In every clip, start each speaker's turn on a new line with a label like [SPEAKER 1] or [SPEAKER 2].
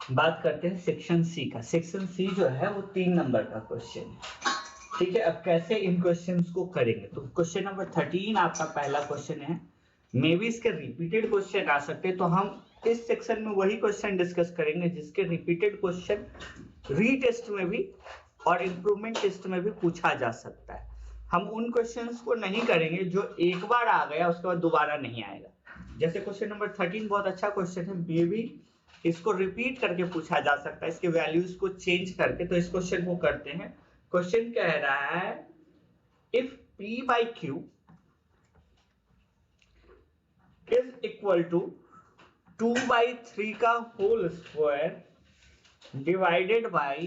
[SPEAKER 1] बात करते हैं सेक्शन सी का। सेक्शन सी जो है वो 3 नंबर का क्वेश्चन है। ठीक है, अब कैसे इन क्वेश्चंस को करेंगे, तो क्वेश्चन नंबर 13 आपका पहला क्वेश्चन है। मे बी इसके रिपीटेड क्वेश्चन आ सकते हैं, तो हम इस सेक्शन में वही क्वेश्चन डिस्कस करेंगे जिसके रिपीटेड क्वेश्चन रीटेस्ट में भी और इम्प्रूवमेंट टेस्ट में भी पूछा जा सकता है। हम उन क्वेश्चंस को नहीं करेंगे जो एक बार आ गया उसके बाद दोबारा नहीं आएगा। जैसे क्वेश्चन नंबर 13 बहुत अच्छा क्वेश्चन है, मे बी इसको रिपीट करके पूछा जा सकता है, इसके वैल्यूज को चेंज करके। तो इस क्वेश्चन को करते हैं। क्वेश्चन कह रहा है if p by q is equal to 2 by 3 का whole square divided by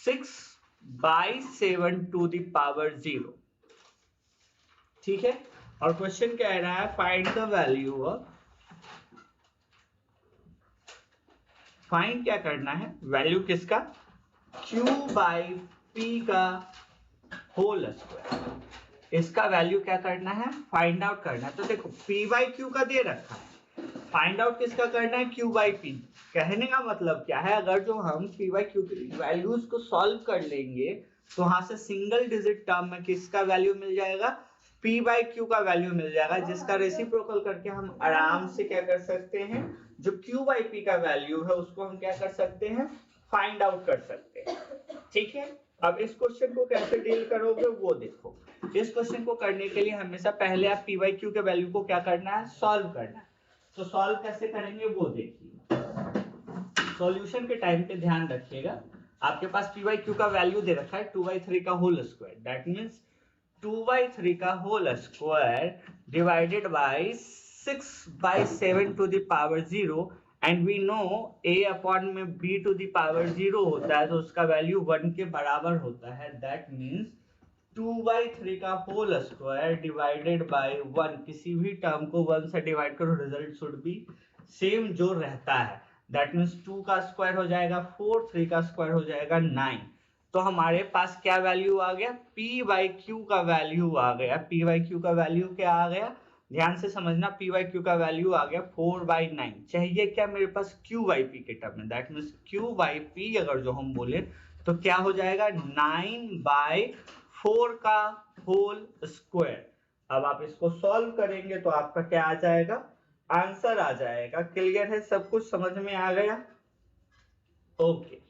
[SPEAKER 1] 6 by 7 to the power 0। ठीक है, और क्वेश्चन कह रहा है find the value of, find क्या करना है, वैल्यू किसका, q by p का होल स्क्वायर। इसका वैल्यू क्या करना है, फाइंड आउट करना है। तो देखो p by q का दे रखा है, फाइंड आउट किसका करना है, q by p। कहने का मतलब क्या है, अगर जो हम p by q की वैल्यूज को सॉल्व कर लेंगे तो वहां से सिंगल डिजिट टर्म में किसका वैल्यू मिल जाएगा, p by q का वैल्यू मिल जाएगा, जिसका रेसिप्रोकल करके हम आराम से क्या कर सकते हैं, जो q by p का वैल्यू है उसको हम क्या कर सकते हैं, फाइंड आउट कर सकते हैं। ठीक है, अब इस क्वेश्चन को कैसे डील करोगे वो देखो। इस क्वेश्चन को करने के लिए हमेशा पहले आप p by q के वैल्यू को क्या करना है, सॉल्व करना है। तो सॉल्व कैसे करेंगे वो देखिए। सॉल्यूशन के टाइम पे ध्यान रखिएगा, आपके पास p by q का वैल्यू दे रखा है 2 by 3 का whole square, that means 2 by 3 का whole square divided by 6 by 7 to the power 0, and we know a upon में b to the power 0 होता है, तो उसका वैल्यू 1 के बराबर होता है। दैट मींस 2 by 3 का होल स्क्वायर डिवाइडेड बाय 1, किसी भी टर्म को 1 से डिवाइड करो, रिजल्ट शुड बी सेम जो रहता है। दैट मींस 2 का स्क्वायर हो जाएगा 4, 3 का स्क्वायर हो जाएगा 9। तो हमारे पास क्या वैल्यू आ गया, p by q का वैल्यू आ गया। p by q का वैल्यू क्या आ गया, ध्यान से समझना, p by q का वैल्यू आ गया 4 by 9। चाहिए क्या मेरे पास, q by p के टर्म में, that means q by p अगर जो हम बोले तो क्या हो जाएगा, 9 by 4 का होल स्क्वायर। अब आप इसको सॉल्व करेंगे तो आपका क्या आ जाएगा, आंसर आ जाएगा। क्लियर है, सब कुछ समझ में आ गया, ओके।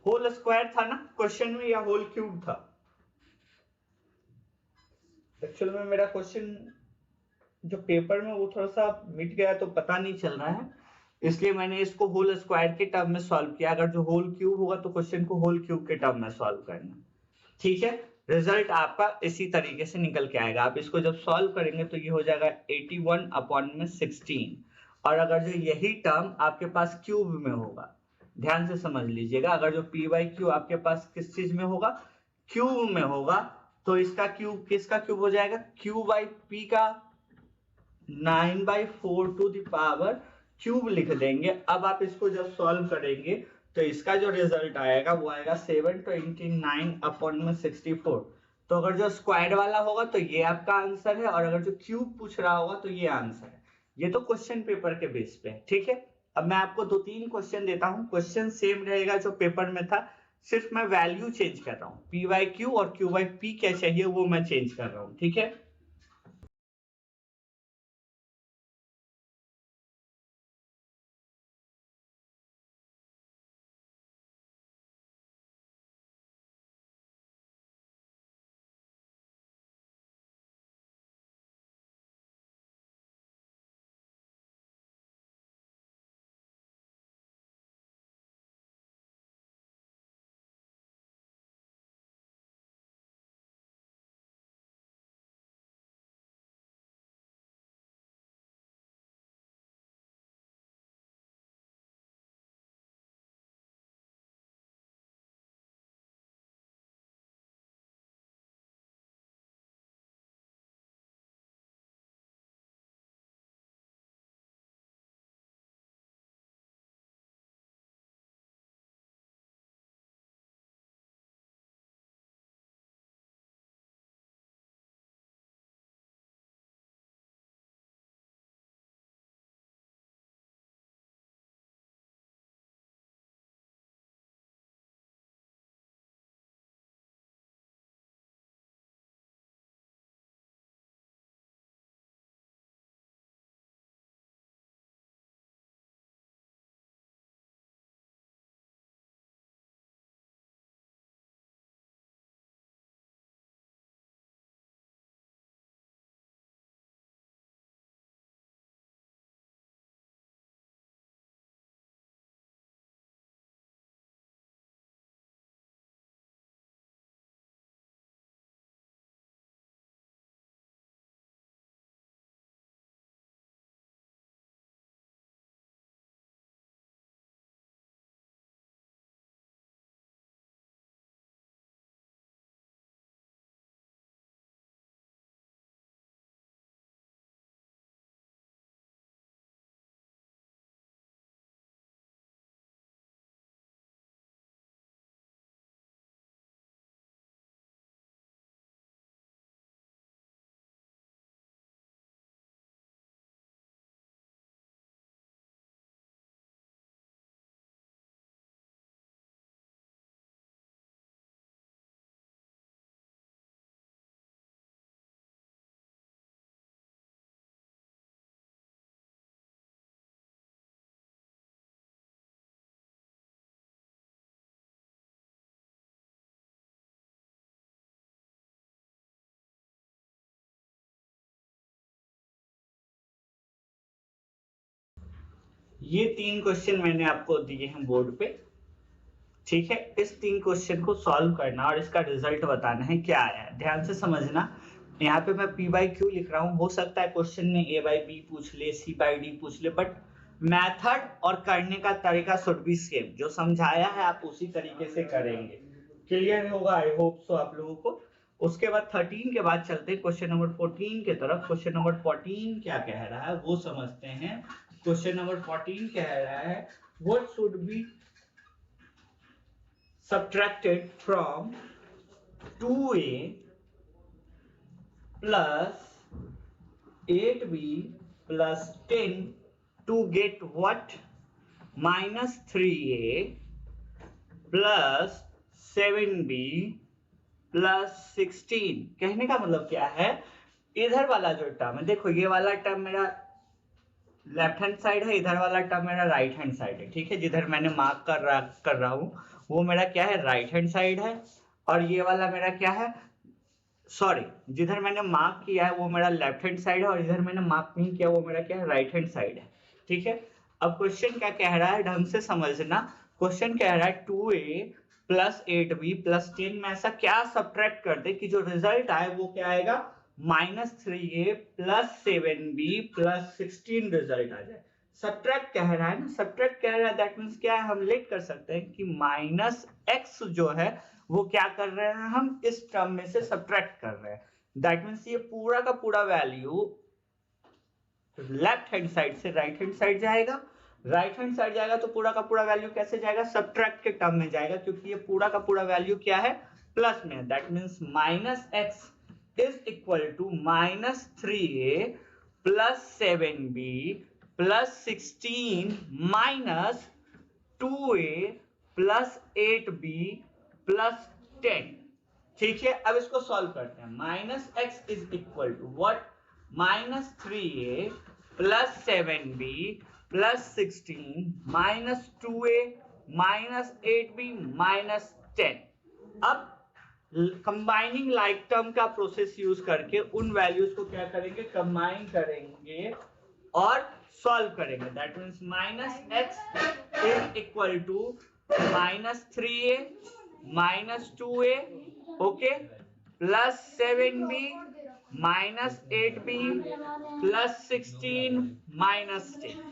[SPEAKER 1] होल स्क्वायर था ना क्वेश्चन में या होल क्यूब था, एक्चुअल में मेरा क्वेश्चन जो पेपर में वो थोड़ा सा मिट गया तो पता नहीं चल रहा है, इसलिए मैंने इसको होल स्क्वायर के टर्म में सॉल्व किया। अगर जो होल क्यूब होगा तो क्वेश्चन को होल क्यूब के टर्म में सॉल्व करना। ठीक है, रिजल्ट आपका इसी तरीके से निकल के आएगा। आप इसको जब सॉल्व करेंगे तो ये हो जाएगा 81 अपॉन में 16। और अगर जो यही टर्म आपके पास क्यूब में होगा, ध्यान से समझ लीजिएगा, अगर जो p बाई क्यू आपके पास किस चीज में होगा, क्यूब में होगा, तो इसका क्यूब किसका क्यूब हो जाएगा, q बाई p का 9/4 टू द पावर क्यूब लिख देंगे। अब आप इसको जब सॉल्व करेंगे तो इसका जो रिजल्ट आएगा वो आएगा 729 अपॉन में 64। तो अगर जो स्क्वायर वाला होगा तो ये आपका आंसर है, और अगर जो क्यूब पूछ रहा होगा तो ये आंसर है। ये तो क्वेश्चन पेपर के बेस पे है। ठीक है, अब मैं आपको 2-3 क्वेश्चन देता हूँ, क्वेश्चन सेम रहेगा जो पेपर में था, सिर्फ मैं वैल्यू चेंज कर रहा हूँ, p बाई क्यू और q बाई p क्या चाहिए वो मैं चेंज कर रहा हूँ। ठीक है। ये 3 क्वेश्चन मैंने आपको दिए हैं बोर्ड पे, ठीक है। इस 3 क्वेश्चन को सॉल्व करना और इसका रिजल्ट बताना है क्या आया है। ध्यान से समझना, यहाँ पे मैं p बाई क्यू लिख रहा हूँ, हो सकता है क्वेश्चन में a बाई बी पूछ ले, c बाई डी पूछ ले, बट मेथड और करने का तरीका शुड बी सेम। जो समझाया है आप उसी तरीके से करेंगे। क्लियर होगा आई होप सो आप लोगों को। उसके बाद 13 के बाद चलते हैं क्वेश्चन नंबर 14 के तरफ। क्वेश्चन नंबर 14 क्या कह रहा है वो समझते हैं। क्वेश्चन नंबर 14 कह रहा है what should be subtracted from 2a plus 8b plus 10 to get what? Minus 3a plus 7b plus 16। कहने का मतलब क्या है, इधर वाला जो टर्म है, देखो ये वाला टर्म मेरा लेफ्ट हैंड साइड है, इधर वाला टर्म मेरा राइट हैंड साइड है, ठीक है। जिधर मैंने मार्क कर रहा हूं वो मेरा क्या है, राइट हैंड साइड है। और ये वाला मेरा क्या है, सॉरी, जिधर मैंने मार्क किया है वो मेरा लेफ्ट हैंड साइड है, और इधर मैंने मार्क नहीं किया वो मेरा क्या है, राइट हैंड साइड है, ठीक है। अब क्वेश्चन क्या कह रहा है, ढंग से समझना। क्वेश्चन कह रहा है 2a प्लस 8b प्लस 10 में ऐसा क्या सब्ट्रैक्ट कर दे कि जो रिजल्ट आए वो क्या आएगा, -3a plus 7b plus 16 result आ जाए। सब्ट्रैक्ट कह रहा है ना, सब्ट्रैक्ट कह रहा है, दैट मींस क्या है, हम लेट कर सकते हैं कि -x जो है वो क्या कर रहे हैं, हम इस टर्म में से सब्ट्रैक्ट कर रहे हैं। दैट मींस ये पूरा का पूरा वैल्यू लेफ्ट हैंड साइड से राइट हैंड साइड जाएगा, राइट हैंड साइड जाएगा तो पूरा का पूरा वैल्यू कैसे जाएगा, सब्ट्रैक्ट के टर्म में जाएगा, क्योंकि ये पूरा का पूरा वैल्यू क्या है, प्लस में है। That means -x is equal to -3a plus 7b plus 16 minus 2a plus 8b plus 10। ठीक है, अब इसको सॉल्व करते हैं। -x is equal to what, -3a plus 7b plus 16 minus 2a minus 8b minus 10। अब combining like term का process use करके उन वैल्यूज को क्या करेंगे, कंबाइन करेंगे और सॉल्व करेंगे। That means -x is equal to -3a -2a, okay, plus 7b minus 8b plus 16 minus 10।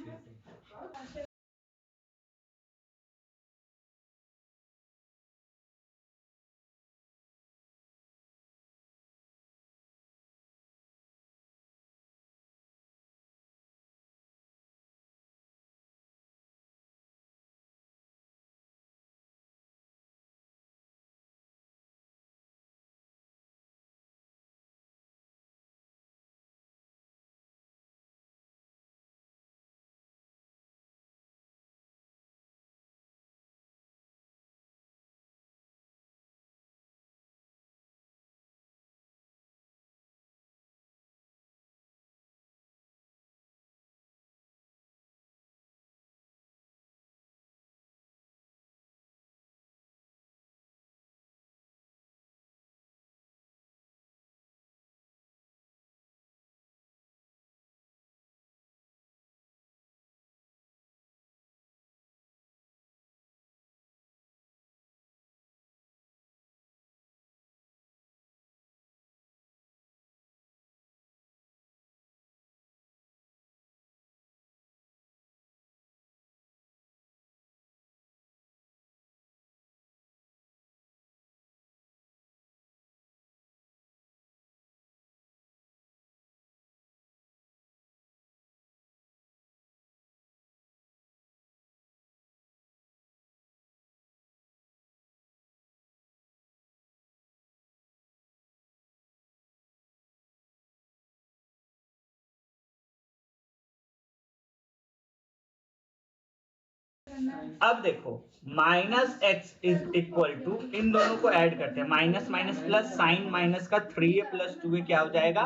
[SPEAKER 1] अब देखो -x इज इक्वल टू, इन दोनों को ऐड करते हैं, minus minus plus, sign minus का 3a प्लस 2a क्या हो जाएगा,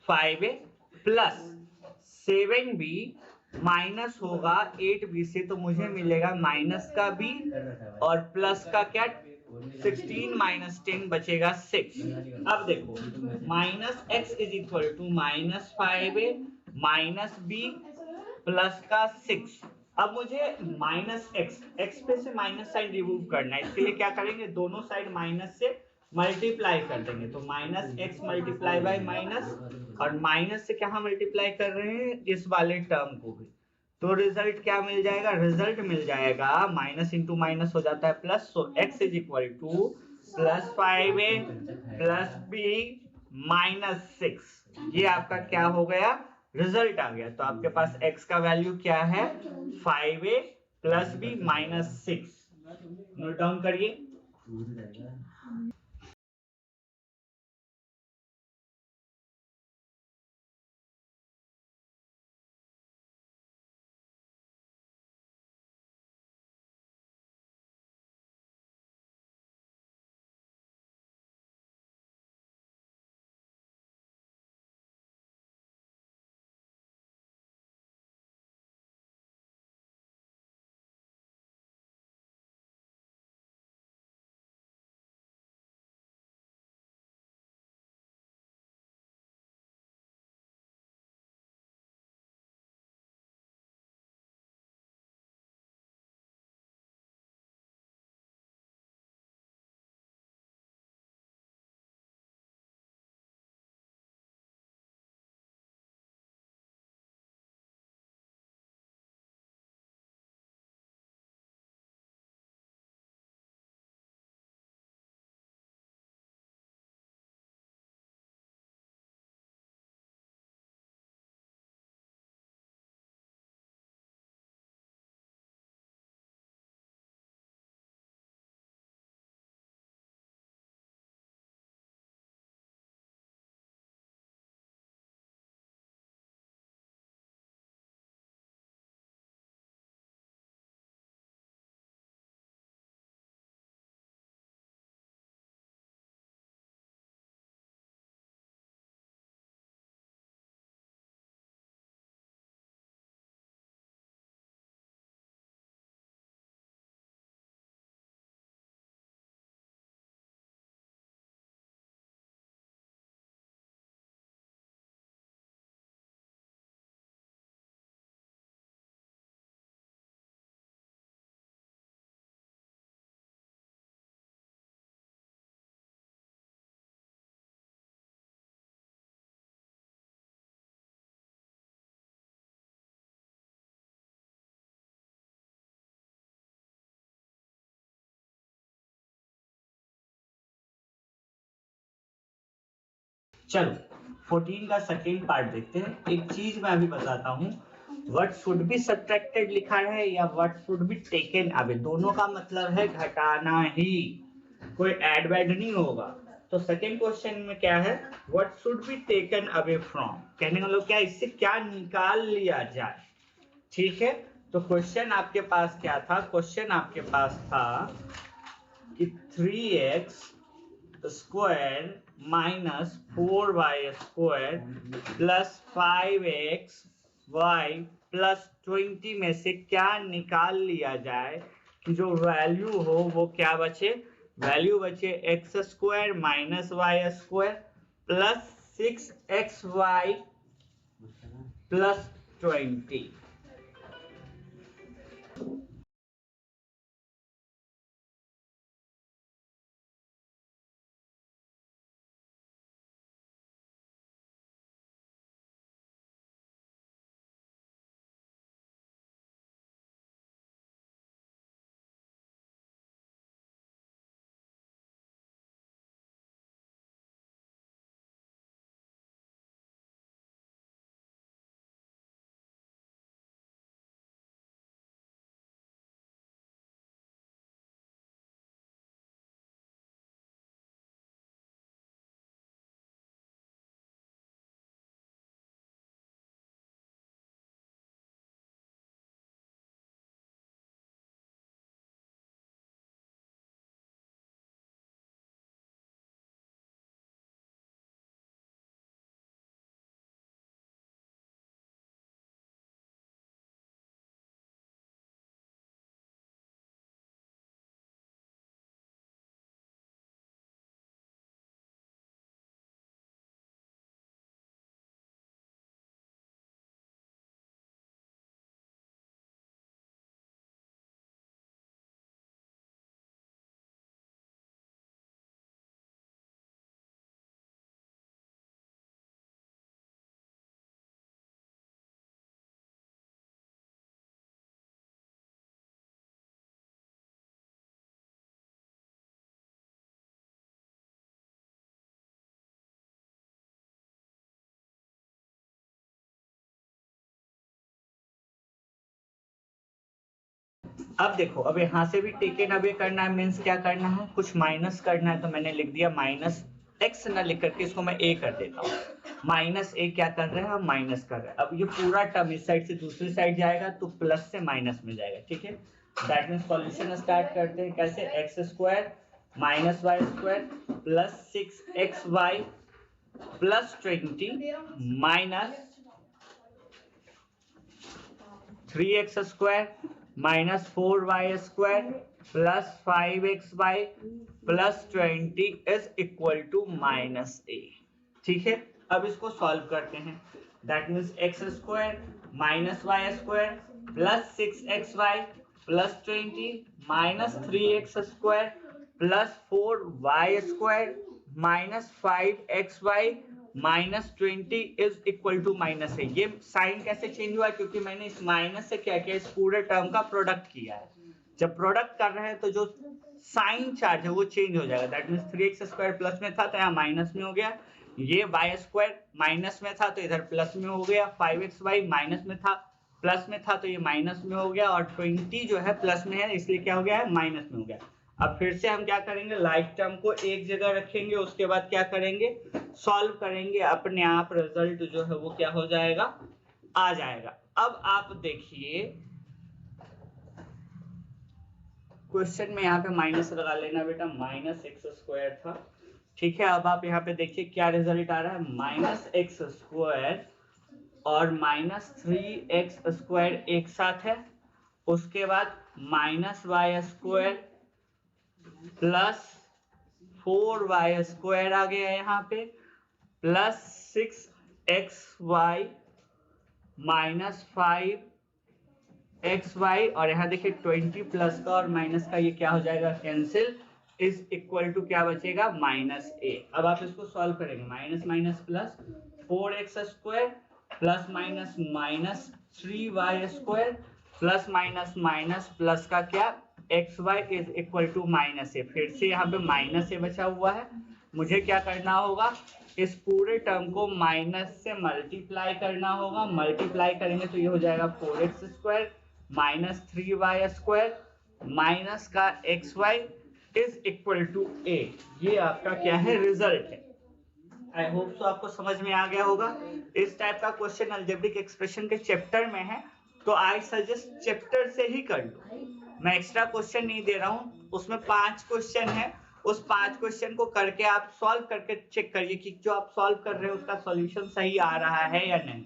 [SPEAKER 1] 5a प्लस 7b माइनस होगा 8b से, तो मुझे मिलेगा माइनस का b और प्लस का क्या, 16 माइनस 10 बचेगा 6। अब देखो -x is equal to -5a minus b plus का 6, अब मुझे माइनस एक्स, एक्स पे से माइनस साइन रिमूव करना है, इसके लिए क्या करेंगे, दोनों साइड माइनस से मल्टीप्लाई कर देंगे, तो minus x multiply by minus, और माइनस से क्या मल्टीप्लाई कर रहे हैं, इस वाले टर्म को भी, तो रिजल्ट क्या मिल जाएगा, रिजल्ट मिल जाएगा माइनस इंटू माइनस हो जाता है plus, so X is equal to plus 5a plus B minus 6, ये आपका क्या हो गया, रिजल्ट आ गया। तो आपके पास x का वैल्यू क्या है, 5a plus B minus 6, note down करिए। चलो 14 का सेकेंड पार्ट देखते हैं। एक चीज मैं अभी बताता हूँ, व्हाट शुड बी सब्ट्रैक्टेड लिखा है या what should be taken away, दोनों का मतलब है घटाना ही, कोई ऐड वैड नहीं होगा। तो सेकेंड क्वेश्चन में क्या है, what should be taken away from, कहने का मतलब क्या, इससे क्या निकाल लिया जाए। ठीक है, तो क्वेश्चन आपके पास क्या था, क्वेश्चन आपके पास था कि 3x square minus 4y square plus 5x y plus 20 में से क्या निकाल लिया जाए कि जो वैल्यू हो वो क्या बचे, वैल्यू बचे X square minus Y square plus 6xy plus 20। अब देखो, अब यहाँ से भी टेकन अवे करना है, मीन्स क्या करना है, कुछ माइनस करना है, तो मैंने लिख दिया माइनस एक्स ना लिख करके इसको मैं ए कर देता हूँ। माइनस ए क्या कर रहे हैं, हम माइनस कर रहे हैं। अब ये पूरा टर्म इस साइड से दूसरी साइड जाएगा तो प्लस से माइनस में जाएगा, ठीक है। दैट मीन्स सॉल्यूशन स्टार्ट करते हैं कैसे, X square minus Y square plus 6xy plus 20 minus 3x square minus 4y square plus 5xy plus 20 is equal to minus A, ठीक है। अब इसको सॉल्व करते हैं। That means X square minus Y square plus 6xy plus 20 minus 3x square plus 4y square minus 5xy minus 20 is equal to minus है। ये sign कैसे change हुआ, क्योंकि मैंने इस माइनस से क्या किया, इस पूरे टर्म का प्रोडक्ट किया है। जब प्रोडक्ट कर रहे हैं तो जो साइन चार्ज है वो चेंज हो जाएगा। That means 3x square plus में था तो यहाँ माइनस में हो गया, ये y स्क्वायर माइनस में था तो इधर प्लस में हो गया, 5xy माइनस में था प्लस में था तो ये माइनस में हो गया, और 20 जो है प्लस में है इसलिए क्या हो गया है, माइनस में हो गया। अब फिर से हम क्या करेंगे, लाइक टर्म को एक जगह रखेंगे, उसके बाद क्या करेंगे, सॉल्व करेंगे, अपने आप रिजल्ट जो है वो क्या हो जाएगा, आ जाएगा। अब आप देखिए क्वेश्चन में यहाँ पे माइनस लगा लेना बेटा, माइनस एक्स स्क्वायर था, ठीक है। अब आप यहाँ पे देखिए क्या रिजल्ट आ रहा है, माइनस एक्स स्क्वायर और माइनस 3x स्क्वायर एक साथ है, उसके बाद minus Y square plus 4y square आ गया है यहाँ पे, प्लस 6xy माइनस 5xy, और यहाँ देखिए 20 प्लस का और माइनस का ये क्या हो जाएगा, कैंसिल, इज इक्वल टू क्या बचेगा, माइनस ए। अब आप इसको सॉल्व करेंगे, minus minus plus 4x square plus minus minus 3y square plus minus minus plus का क्या, xy is equal to minus A. फिर से यहाँ पे माइनस ए बचा हुआ है, मुझे क्या करना होगा, इस पूरे टर्म को माइनस से मल्टीप्लाई करना होगा। मल्टीप्लाई करेंगे तो ये हो जाएगा 4x square minus 3y square minus का xy इज इक्वल टू ए। ये आपका क्या है, रिजल्ट है। आई होप सो आपको समझ में आ गया होगा। इस टाइप का क्वेश्चन अलजेब्रिक एक्सप्रेशन के चैप्टर में है तो आई सजेस्ट चैप्टर से ही कर लो, मैं एक्स्ट्रा क्वेश्चन नहीं दे रहा हूँ। उसमें 5 क्वेश्चन है, उस 5 क्वेश्चन को करके आप सॉल्व करके चेक करिए कि जो आप सॉल्व कर रहे हो उसका सॉल्यूशन सही आ रहा है या नहीं।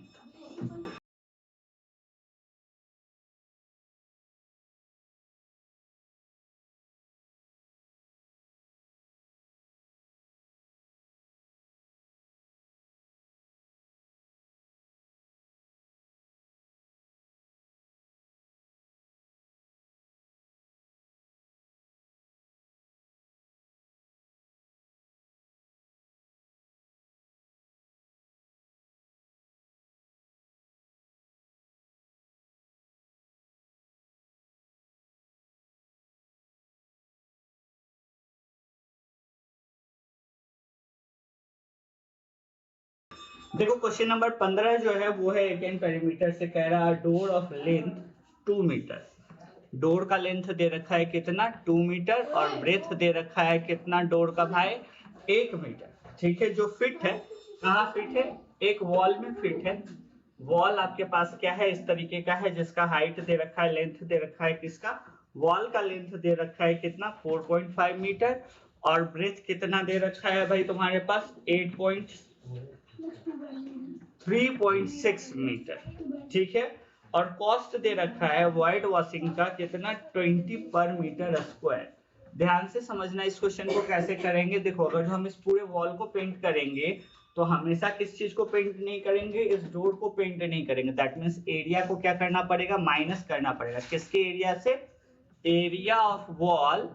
[SPEAKER 1] देखो क्वेश्चन नंबर 15 जो है वो है अगेन पेरीमीटर से कह रहा है door of length 2 metre. Door का लेंथ दे रखा है कितना, 2 मीटर, और ब्रेथ दे रखा है कितना डोर का भाई, 1 मीटर, ठीक है। जो फिट है, कहाँ फिट है, एक वॉल में फिट है। वॉल आपके पास क्या है, इस तरीके का है, जिसका हाइट दे रखा है, लेंथ दे रखा है किसका, वॉल का लेंथ दे रखा है कितना, 4.5 मीटर, और ब्रेथ कितना दे रखा है भाई तुम्हारे पास, 3.6 मीटर, ठीक है। और कॉस्ट दे रखा है वाइट वॉशिंग का कितना, 20 पर मीटर स्क्वायर। ध्यान से समझना इस क्वेश्चन को कैसे करेंगे। देखो अगर हम इस पूरे वॉल को पेंट करेंगे तो हमेशा किस चीज को पेंट नहीं करेंगे, इस डोर को पेंट नहीं करेंगे। दैट मीन्स एरिया को क्या करना पड़ेगा, माइनस करना पड़ेगा। किसके एरिया से, area of wall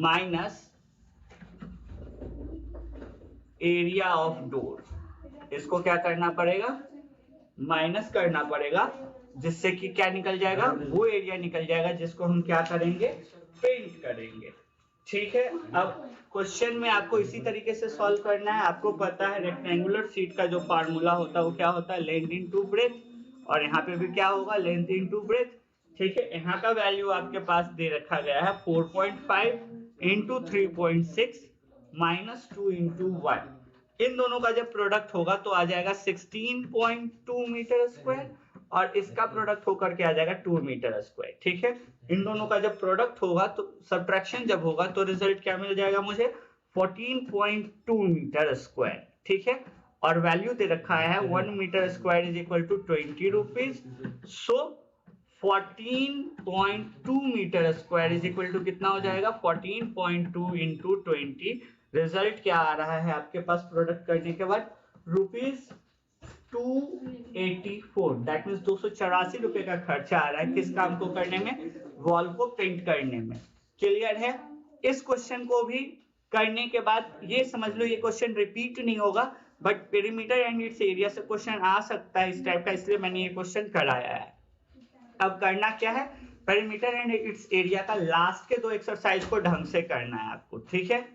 [SPEAKER 1] minus area of door, इसको क्या करना पड़ेगा, माइनस करना पड़ेगा, जिससे कि क्या निकल जाएगा, वो एरिया निकल जाएगा जिसको हम क्या करेंगे, पेंट करेंगे, ठीक है। अब क्वेश्चन में आपको इसी तरीके से सॉल्व करना है। आपको पता है रेक्टेंगुलर शीट का जो फार्मूला होता है वो क्या होता है, लेंथ इनटू ब्रेथ, और यहाँ पे भी क्या होगा, लेंथ इंटू ब्रेथ। ठीक है, यहाँ का वैल्यू आपके पास दे रखा गया है 4.5 इंटू 3.6 माइनस 2 इंटू 1। इन दोनों का जब प्रोडक्ट होगा तो आ जाएगा 16.2 मीटर स्क्वायर, और इसका प्रोडक्ट होकर के आ जाएगा 2 मीटर स्क्वायर। ठीक है, इन दोनों का जब प्रोडक्ट होगा तो सब्ट्रैक्शन जब होगा तो रिजल्ट क्या मिल जाएगा मुझे, 14.2 मीटर स्क्वायर। ठीक है, और वैल्यू दे रखा है 1 metre square is equal to 20 rupees. So 14.2 metre square is equal to कितना हो जाएगा, 14.2 इंटू 20। रिजल्ट क्या आ रहा है आपके पास प्रोडक्ट करने के बाद, रुपीज 284। दैट मीन्स 284 रुपए का खर्चा आ रहा है किस काम को करने में, वॉल को पेंट करने में। क्लियर है? इस क्वेश्चन को भी करने के बाद ये समझ लो ये क्वेश्चन रिपीट नहीं होगा, but perimeter and it's area से क्वेश्चन आ सकता है इस टाइप का, इसलिए मैंने ये क्वेश्चन कराया है। अब करना क्या है, पेरीमीटर एंड इट्स एरिया का लास्ट के 2 एक्सरसाइज को ढंग से करना है आपको। ठीक है,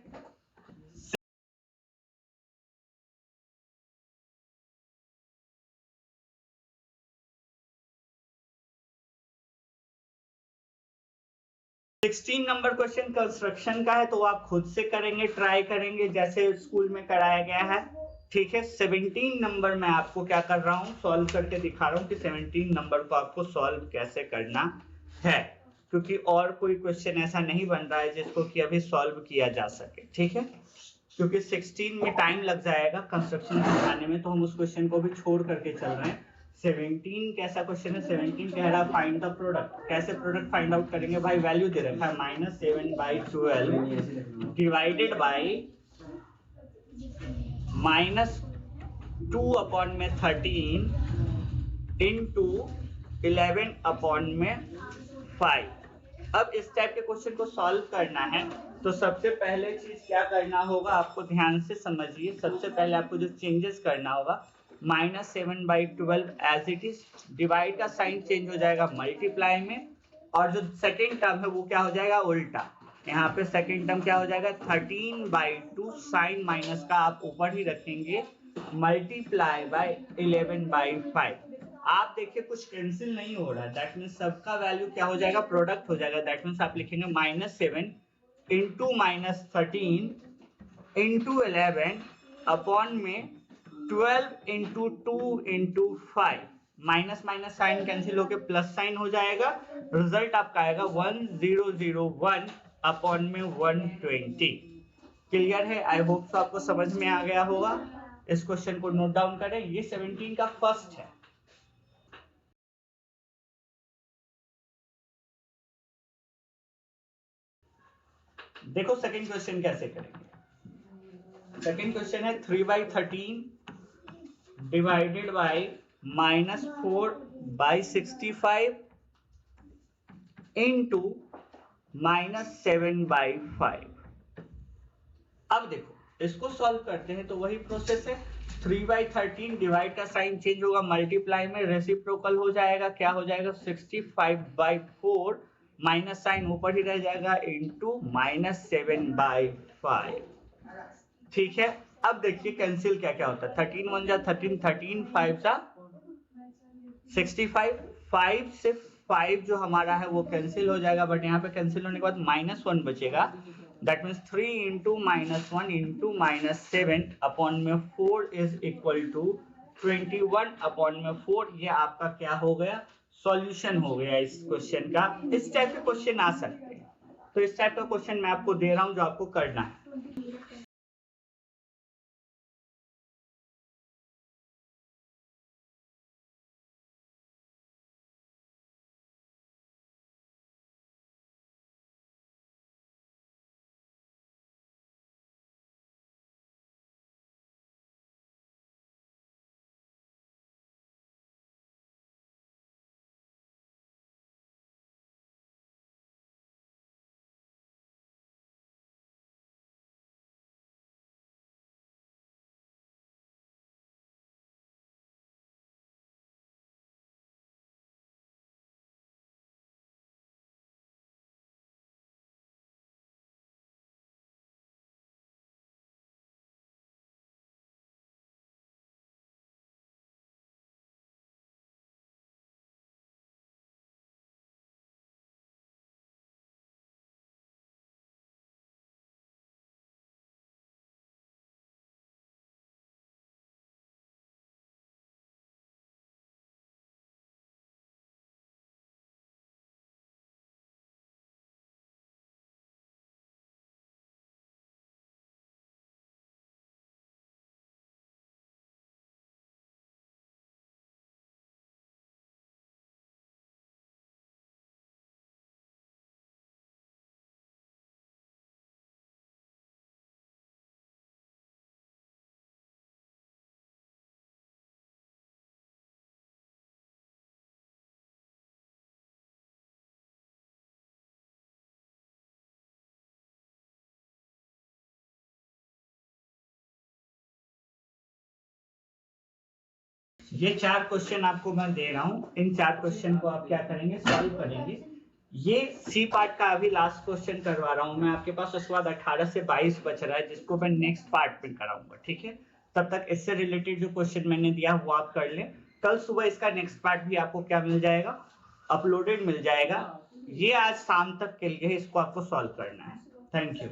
[SPEAKER 1] सिक्सटीन नंबर क्वेश्चन कंस्ट्रक्शन का है, तो आप खुद से करेंगे, ट्राई करेंगे जैसे स्कूल में कराया गया है। ठीक है, 17 नंबर मैं आपको क्या कर रहा हूँ, सॉल्व करके दिखा रहा हूँ कि 17 नंबर को आपको सॉल्व कैसे करना है, क्योंकि और कोई क्वेश्चन ऐसा नहीं बन रहा है जिसको कि अभी सॉल्व किया जा सके। ठीक है, क्योंकि 16 में टाइम लग जाएगा कंस्ट्रक्शन सिखाने में, तो हम उस क्वेश्चन को भी छोड़ करके चल रहे हैं। 17 कैसा क्वेश्चन है, 17 कह रहा है फाइंड द प्रोडक्ट। कैसे प्रोडक्ट फाइंड आउट करेंगे भाई, वैल्यू दे रखा है -7/12 डिवाइडेड बाई -2/13 इंटू 11/5। अब इस टाइप के क्वेश्चन को सॉल्व करना है तो सबसे पहले चीज क्या करना होगा, आपको ध्यान से समझिए। सबसे पहले आपको जो चेंजेस करना होगा, -7/12 एज इट इज, डिवाइड का साइन चेंज हो जाएगा मल्टीप्लाई में, और जो सेकेंड टर्म है वो क्या हो जाएगा, उल्टा। यहाँ पे सेकेंड टर्म क्या हो जाएगा, 13/2 साइन माइनस का आप ऊपर ही रखेंगे, मल्टीप्लाई बाय 11/5। आप देखिए कुछ कैंसिल नहीं हो रहा, दैट मीन्स सबका वैल्यू क्या हो जाएगा, प्रोडक्ट हो जाएगा। दैट मीन्स आप लिखेंगे -7 इंटू -13 इंटू 11 अपॉन में 12 into 2 into 5। Minus minus sign cancel होके प्लस साइन हो जाएगा, रिजल्ट आपका आएगा 1001 अपॉन में 120। क्लियर है? आई होप सो आपको समझ में आ गया होगा। इस क्वेश्चन को नोट डाउन करें, ये 17 का फर्स्ट है। देखो सेकंड क्वेश्चन कैसे करेंगे। सेकंड क्वेश्चन है 3/13 डिवाइडेड बाय -4/65 इंटू -7/5। अब देखो इसको सॉल्व करते हैं तो वही प्रोसेस है, 3/13 डिवाइड का साइन चेंज होगा मल्टीप्लाई में, रेसिप्रोकल हो जाएगा, क्या हो जाएगा 65/4, माइनस साइन ऊपर ही रह जाएगा इंटू -7/5। ठीक है, अब देखिए कैंसिल क्या क्या होता है, 13 1 जा 13, 13 5 जा 65, 5 से 5 जो हमारा है वो कैंसिल हो जाएगा, बट यहाँ पे कैंसिल होने के बाद -1 बचेगा। That means 3 into -1 into -7 upon में 4 इज इक्वल टू 21 अपॉन में 4। ये आपका क्या हो गया, सॉल्यूशन हो गया इस क्वेश्चन का। इस टाइप के क्वेश्चन आ सकते हैं, तो इस टाइप का क्वेश्चन मैं आपको दे रहा हूं जो आपको करना है। ये 4 क्वेश्चन आपको मैं दे रहा हूँ, इन 4 क्वेश्चन को आप क्या करेंगे, सॉल्व करेंगे। ये सी पार्ट का अभी लास्ट क्वेश्चन करवा रहा हूँ मैं आपके पास, उसके बाद 18 से 22 बच रहा है जिसको मैं नेक्स्ट पार्ट में कराऊंगा, ठीक है। तब तक इससे रिलेटेड जो क्वेश्चन मैंने दिया वो आप कर लें। कल सुबह इसका नेक्स्ट पार्ट भी आपको क्या मिल जाएगा, अपलोडेड मिल जाएगा। ये आज शाम तक के लिए इसको आपको सॉल्व करना है। Thank you.